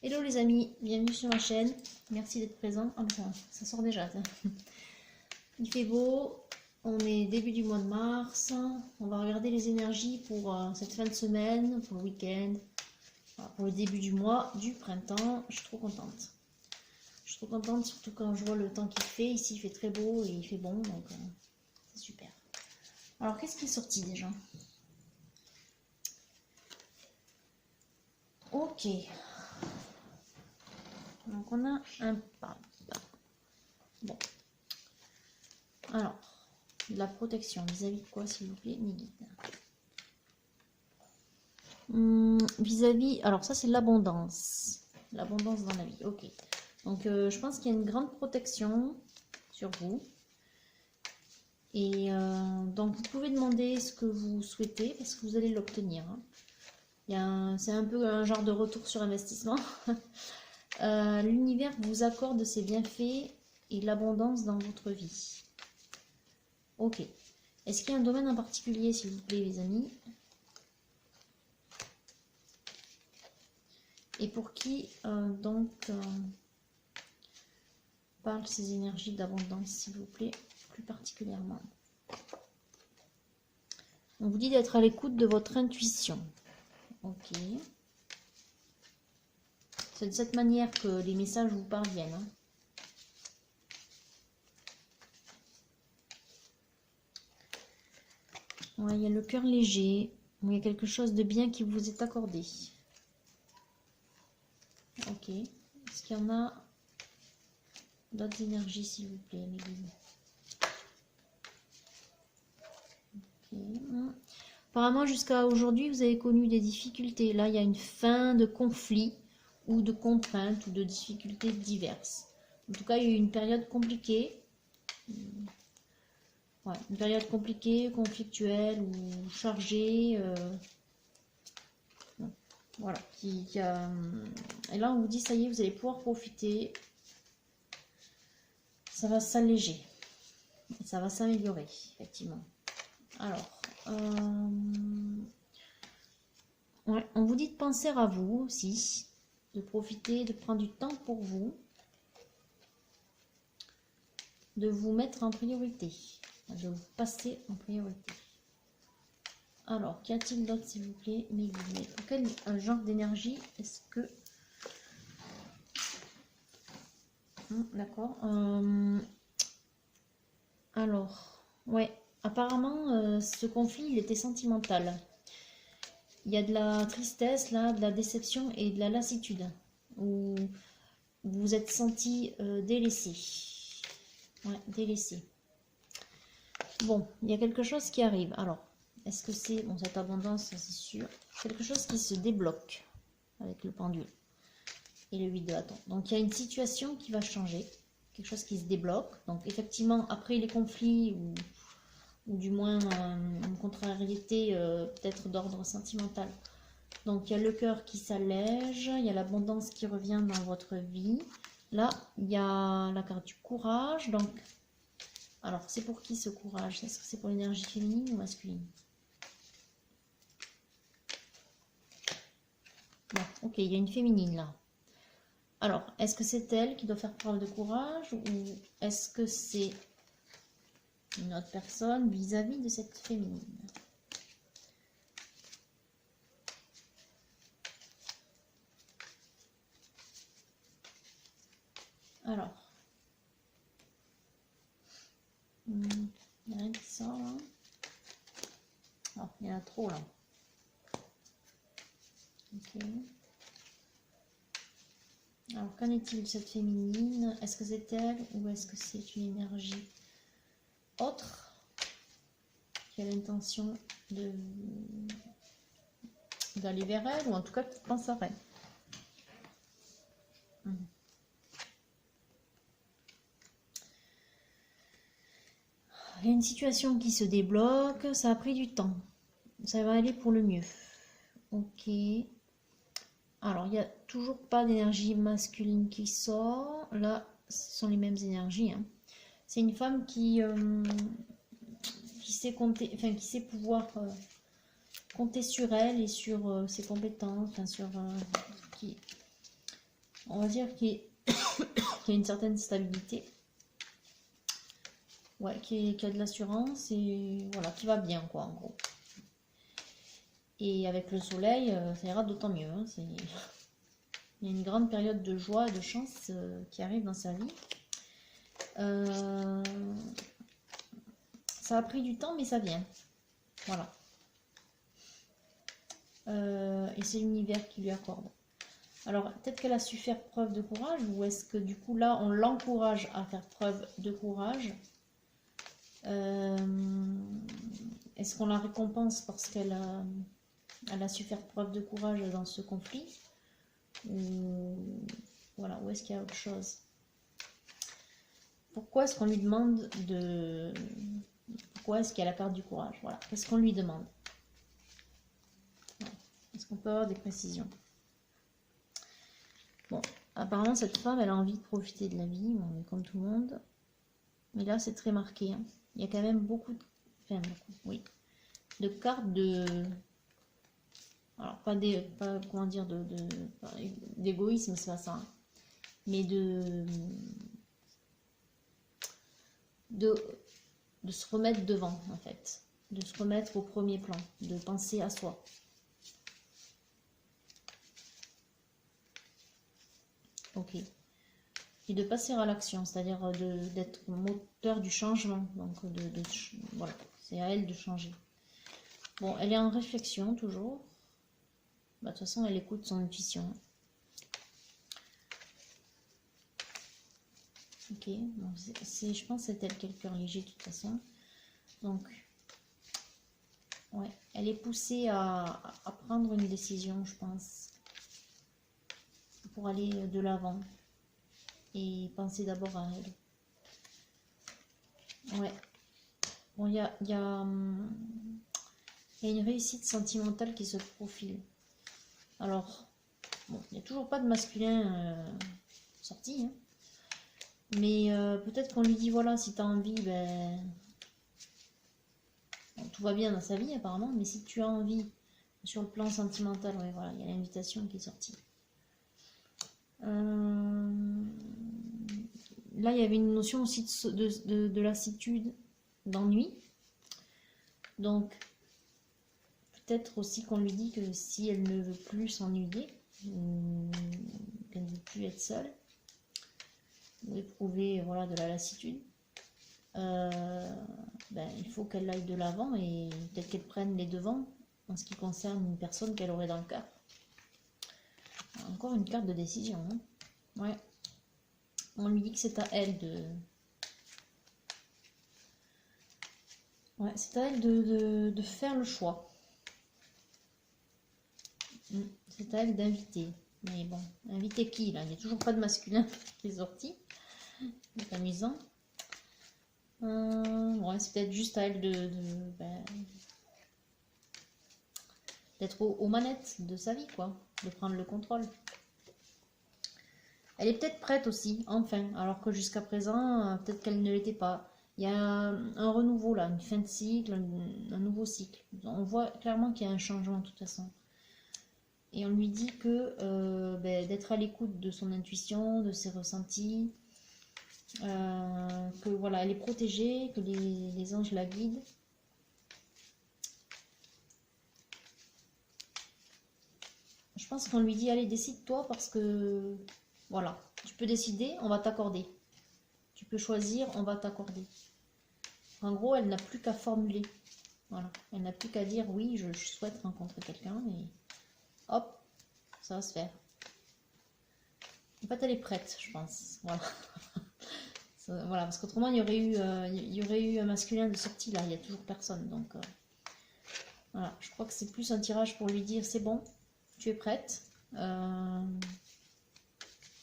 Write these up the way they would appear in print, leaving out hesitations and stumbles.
Hello les amis, bienvenue sur ma chaîne. Merci d'être présent. Ah mais ça sort déjà. Ça. Il fait beau, on est début du mois de mars. On va regarder les énergies pour cette fin de semaine, pour le week-end, voilà, pour le début du mois, du printemps. Je suis trop contente. Je suis trop contente, surtout quand je vois le temps qu'il fait. Ici il fait très beau et il fait bon, donc c'est super. Alors qu'est-ce qui est sorti déjà? Ok. Donc on a un pape. Bon. Alors, de la protection vis-à-vis de quoi, s'il vous plaît, mes guides? Vis-à-vis, alors ça c'est l'abondance. L'abondance dans la vie, ok. Donc je pense qu'il y a une grande protection sur vous. Et donc vous pouvez demander ce que vous souhaitez parce que vous allez l'obtenir. C'est un peu un genre de retour sur investissement. L'univers vous accorde ses bienfaits et l'abondance dans votre vie. Ok. Est-ce qu'il y a un domaine en particulier, s'il vous plaît, les amis? Et pour qui, parlent ces énergies d'abondance, s'il vous plaît, plus particulièrement? On vous dit d'être à l'écoute de votre intuition. Ok. C'est de cette manière que les messages vous parviennent. Hein. Ouais, il y a le cœur léger. Il y a quelque chose de bien qui vous est accordé. Ok. Est-ce qu'il y en a d'autres énergies, s'il vous plaît, mes guides? Ok. Apparemment, jusqu'à aujourd'hui, vous avez connu des difficultés. Là, il y a une fin de conflit ou de contraintes ou de difficultés diverses. En tout cas, il y a eu une période compliquée. Ouais, une période compliquée, conflictuelle ou chargée. Voilà. Et là, on vous dit, ça y est, vous allez pouvoir profiter. Ça va s'alléger. Ça va s'améliorer, effectivement. Alors, ouais, on vous dit de penser à vous aussi, de profiter, de prendre du temps pour vous, de vous mettre en priorité, de vous passer en priorité. Alors, qu'y a-t-il d'autre, s'il vous plaît, mes guillemets? Pour quel genre d'énergie est-ce que... D'accord. Alors, ouais, apparemment, ce conflit, il était sentimental. Il y a de la tristesse, là, de la déception et de la lassitude. Où vous vous êtes senti délaissé. Ouais, délaissé. Bon, il y a quelque chose qui arrive. Alors, est-ce que c'est... Bon, cette abondance, c'est sûr. Quelque chose qui se débloque avec le pendule et le 8 de bâton. Donc, il y a une situation qui va changer. Quelque chose qui se débloque. Donc, effectivement, après les conflits ou du moins une contrariété peut-être d'ordre sentimental. Donc, il y a le cœur qui s'allège. Il y a l'abondance qui revient dans votre vie. Là, il y a la carte du courage. Donc, alors, c'est pour qui ce courage? Est-ce que c'est pour l'énergie féminine ou masculine? Bon, ok, il y a une féminine là. Alors, est-ce que c'est elle qui doit faire preuve de courage ou est-ce que c'est une autre personne vis-à-vis de cette féminine? Alors, il n'y a rien qui sort là. Oh, il y en a trop là. Ok. Alors, qu'en est-il de cette féminine? Est-ce que c'est elle ou est-ce que c'est une énergie autre qui a l'intention d'aller vers elle ou en tout cas qui pense à elle? Il y a une situation qui se débloque, ça a pris du temps. Ça va aller pour le mieux. Ok. Alors, il n'y a toujours pas d'énergie masculine qui sort. Là, ce sont les mêmes énergies. Hein. C'est une femme qui sait compter, enfin qui sait pouvoir compter sur elle et sur ses compétences, enfin sur on va dire qu'il y a une certaine stabilité. Ouais, qui a de l'assurance et voilà, qui va bien, quoi, en gros. Et avec le soleil, ça ira d'autant mieux. Hein, il y a une grande période de joie et de chance qui arrive dans sa vie. Ça a pris du temps, mais ça vient. Voilà. Et c'est l'univers qui lui accorde. Alors, peut-être qu'elle a su faire preuve de courage, ou est-ce que du coup, là, on l'encourage à faire preuve de courage? Est-ce qu'on la récompense parce qu'elle a su faire preuve de courage dans ce conflit? Ou voilà, ou est-ce qu'il y a autre chose? Pourquoi est-ce qu'on lui demande de... Pourquoi est-ce qu'il y a la carte du courage? Voilà, qu'est-ce qu'on lui demande? Est-ce qu'on peut avoir des précisions? Bon, apparemment cette femme, elle a envie de profiter de la vie, bon, comme tout le monde. Mais là, c'est très marqué. Hein. Il y a quand même beaucoup de... Enfin, beaucoup, oui. De cartes de... Alors, pas comment dire, d'égoïsme, c'est pas ça. Hein. Mais de se remettre devant, en fait. De se remettre au premier plan. De penser à soi. Ok. Et de passer à l'action, c'est-à-dire d'être moteur du changement. Donc, voilà, c'est à elle de changer. Bon, elle est en réflexion, toujours. Bah, de toute façon, elle écoute son intuition. Ok, bon, je pense que c'est elle qui a le cœur léger, de toute façon. Donc, ouais, elle est poussée à prendre une décision, je pense. Pour aller de l'avant. Et penser d'abord à elle. Ouais. Bon, il y a une réussite sentimentale qui se profile. Alors, bon, il n'y a toujours pas de masculin sorti. Hein. Mais peut-être qu'on lui dit, voilà, si tu as envie, ben... Bon, tout va bien dans sa vie apparemment, mais si tu as envie, sur le plan sentimental, ouais, voilà, il y a l'invitation qui est sortie. Là, il y avait une notion aussi de lassitude, d'ennui. Donc, peut-être aussi qu'on lui dit que si elle ne veut plus s'ennuyer, qu'elle ne veut plus être seule, ou éprouver voilà, de la lassitude, ben, il faut qu'elle aille de l'avant et peut-être qu'elle prenne les devants en ce qui concerne une personne qu'elle aurait dans le cœur. Encore une carte de décision. Hein. Ouais. On lui dit que c'est à elle de... Ouais, c'est à elle de faire le choix. C'est à elle d'inviter. Mais bon, inviter qui là? Il n'y a toujours pas de masculin qui est sorti. C'est amusant. Ouais, c'est peut-être juste à elle d'être aux manettes de sa vie, quoi. De prendre le contrôle. Elle est peut-être prête aussi, enfin, alors que jusqu'à présent, peut-être qu'elle ne l'était pas. Il y a un renouveau là, une fin de cycle, un nouveau cycle. On voit clairement qu'il y a un changement de toute façon. Et on lui dit que d'être à l'écoute de son intuition, de ses ressentis, que voilà, elle est protégée, que les anges la guident. Je pense qu'on lui dit, allez, décide-toi parce que, voilà, tu peux décider, on va t'accorder. Tu peux choisir, on va t'accorder. En gros, elle n'a plus qu'à formuler. Voilà, elle n'a plus qu'à dire, oui, je souhaite rencontrer quelqu'un et hop, ça va se faire. En fait, elle est prête, je pense. Voilà. Voilà, parce qu'autrement, il y aurait eu un masculin de sortie, là, il n'y a toujours personne. Donc, voilà, je crois que c'est plus un tirage pour lui dire, c'est bon, tu es prête.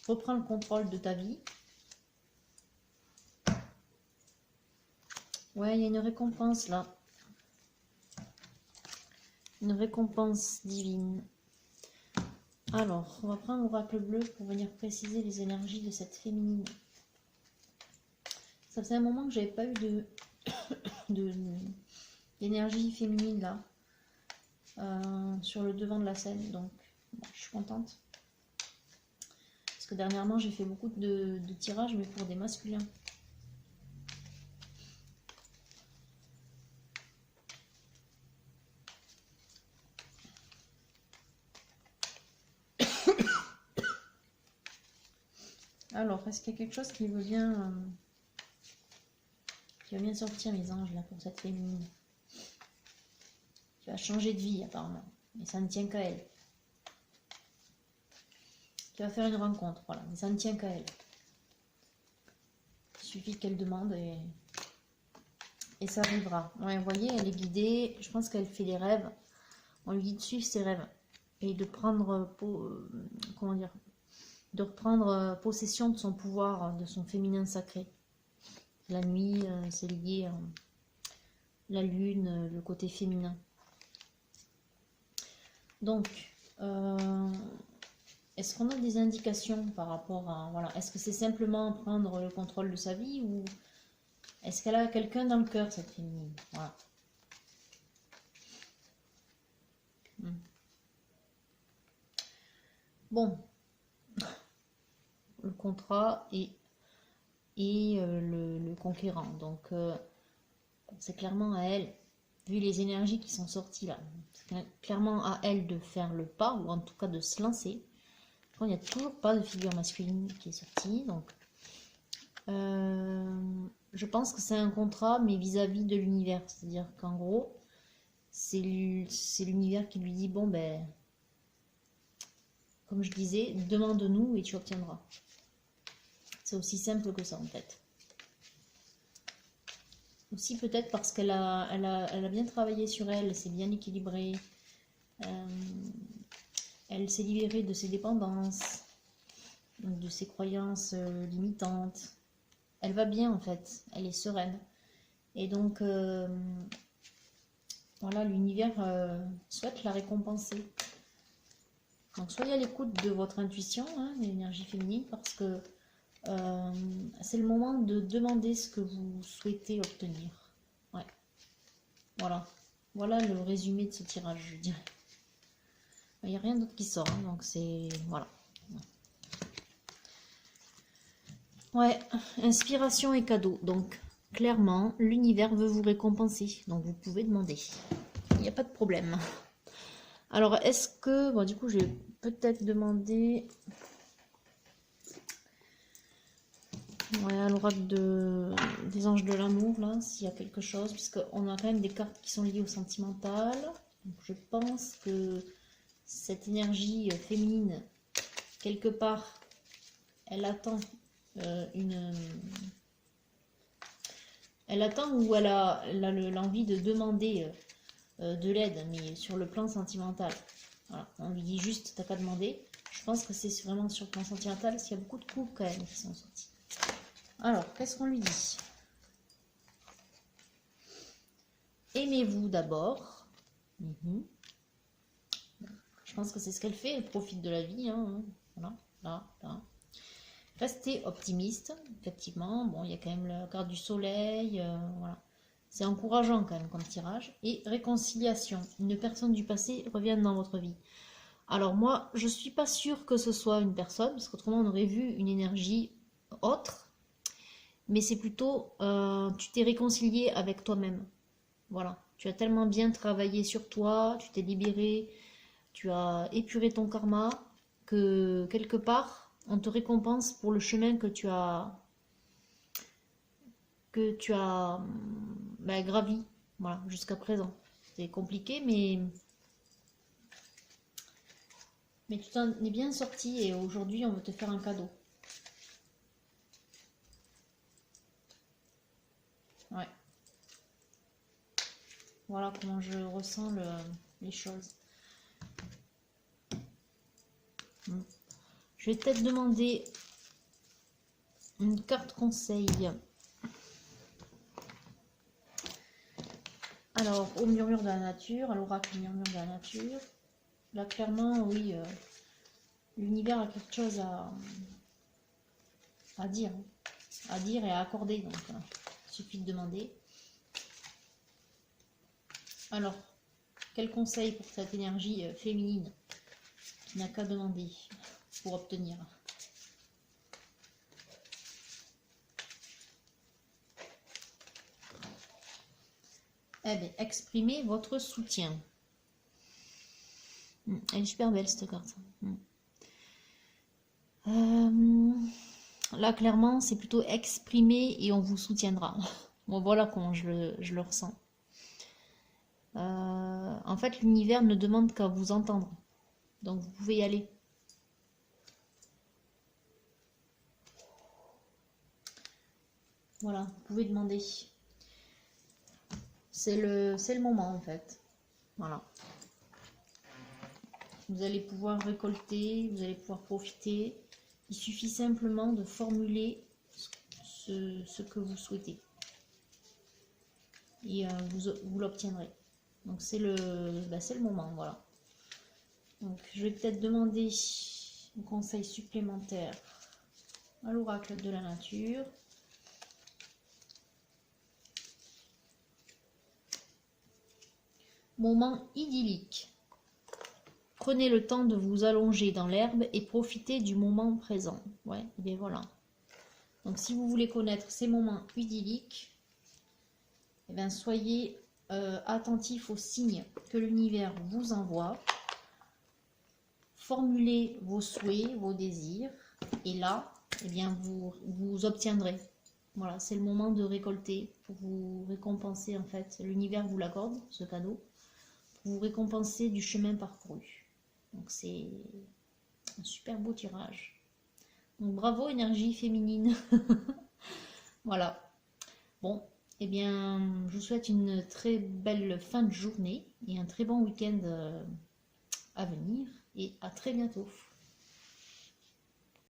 Reprends le contrôle de ta vie. Ouais, il y a une récompense, là. Une récompense divine. Alors, on va prendre l'oracle bleu pour venir préciser les énergies de cette féminine. Ça faisait un moment que j'avais pas eu d'énergie féminine là sur le devant de la scène, donc bon, je suis contente. Parce que dernièrement, j'ai fait beaucoup de tirages, mais pour des masculins. Alors, est-ce qu'il y a quelque chose qui veut bien... qui va bien sortir, mes anges, là, pour cette féminine? Qui va changer de vie, apparemment. Mais ça ne tient qu'à elle. Qui va faire une rencontre, voilà. Mais ça ne tient qu'à elle. Il suffit qu'elle demande et ça arrivera. Ouais, vous voyez, elle est guidée. Je pense qu'elle fait des rêves. On lui dit de suivre ses rêves. Et de prendre... comment dire, de reprendre possession de son pouvoir, de son féminin sacré. La nuit, c'est lié à la lune, le côté féminin. Donc, est-ce qu'on a des indications par rapport à... Voilà, est-ce que c'est simplement prendre le contrôle de sa vie ou est-ce qu'elle a quelqu'un dans le cœur, cette féminine? Voilà. Bon. Le contrat et le conquérant. Donc, c'est clairement à elle, vu les énergies qui sont sorties là, c'est clairement à elle de faire le pas, ou en tout cas de se lancer. Il n'y a toujours pas de figure masculine qui est sortie, donc je pense que c'est un contrat, mais vis-à-vis de l'univers. C'est-à-dire qu'en gros, c'est l'univers qui lui dit, bon ben, comme je disais, demande-nous et tu obtiendras. C'est aussi simple que ça en fait. Aussi peut-être parce qu'elle a bien travaillé sur elle, elle s'est bien équilibrée. Elle s'est libérée de ses dépendances, de ses croyances limitantes. Elle va bien en fait, elle est sereine. Et donc, voilà, l'univers souhaite la récompenser. Donc soyez à l'écoute de votre intuition, hein, l'énergie féminine, parce que c'est le moment de demander ce que vous souhaitez obtenir. Ouais. Voilà. Voilà le résumé de ce tirage, je dirais. Il n'y a rien d'autre qui sort, hein, donc c'est... Voilà. Ouais, inspiration et cadeau. Donc, clairement, l'univers veut vous récompenser. Donc, vous pouvez demander. Il n'y a pas de problème. Alors, est-ce que... Bon, du coup, je vais peut-être demander... Ouais, à l'oracle des anges de l'amour, là, s'il y a quelque chose. Puisqu'on a quand même des cartes qui sont liées au sentimental. Donc, je pense que cette énergie féminine, quelque part, elle attend elle attend ou elle a l'envie de demander de l'aide, mais sur le plan sentimental. Voilà. On lui dit juste, t'as qu'à demander. Je pense que c'est vraiment sur le plan sentimental, parce qu'il y a beaucoup de couples quand même qui sont sortis. Alors, qu'est-ce qu'on lui dit? Aimez-vous d'abord. Je pense que c'est ce qu'elle fait, elle profite de la vie. Hein. Voilà, là. Restez optimiste, effectivement. Bon, il y a quand même la carte du soleil. Voilà. C'est encourageant quand même comme tirage. Et réconciliation. Une personne du passé revient dans votre vie. Alors moi, je ne suis pas sûre que ce soit une personne, parce qu'autrement on aurait vu une énergie autre. Mais c'est plutôt, tu t'es réconcilié avec toi-même. Voilà. Tu as tellement bien travaillé sur toi, tu t'es libéré, tu as épuré ton karma, que quelque part, on te récompense pour le chemin que tu as gravi, voilà, jusqu'à présent. C'est compliqué, mais tu t'en es bien sorti et aujourd'hui, on veut te faire un cadeau. Ouais. Voilà comment je ressens les choses. Je vais peut-être demander une carte conseil. Alors, au murmure de la nature, à l'oracle murmure de la nature. Là, clairement, oui, l'univers a quelque chose à dire. À dire et à accorder. Donc, il suffit de demander. Alors, quel conseil pour cette énergie féminine qui n'a qu'à demander pour obtenir? Eh bien, exprimez votre soutien. Elle est super belle cette carte. Là, clairement, c'est plutôt exprimer et on vous soutiendra. Bon, voilà comment je le ressens. En fait, l'univers ne demande qu'à vous entendre. Donc, vous pouvez y aller. Voilà, vous pouvez demander. C'est le moment, en fait. Voilà. Vous allez pouvoir récolter, vous allez pouvoir profiter. Il suffit simplement de formuler ce que vous souhaitez. Et vous l'obtiendrez. Donc c'est le moment, voilà. Donc je vais peut-être demander un conseil supplémentaire à l'oracle de la nature. Moment idyllique. Prenez le temps de vous allonger dans l'herbe et profitez du moment présent. Ouais, et bien voilà. Donc si vous voulez connaître ces moments idylliques, eh bien, soyez attentifs aux signes que l'univers vous envoie. Formulez vos souhaits, vos désirs, et là, eh bien, vous obtiendrez. Voilà, c'est le moment de récolter pour vous récompenser, en fait. L'univers vous l'accorde, ce cadeau, pour vous récompenser du chemin parcouru. Donc c'est un super beau tirage. Donc bravo, énergie féminine. Voilà. Bon, eh bien, je vous souhaite une très belle fin de journée et un très bon week-end à venir. Et à très bientôt.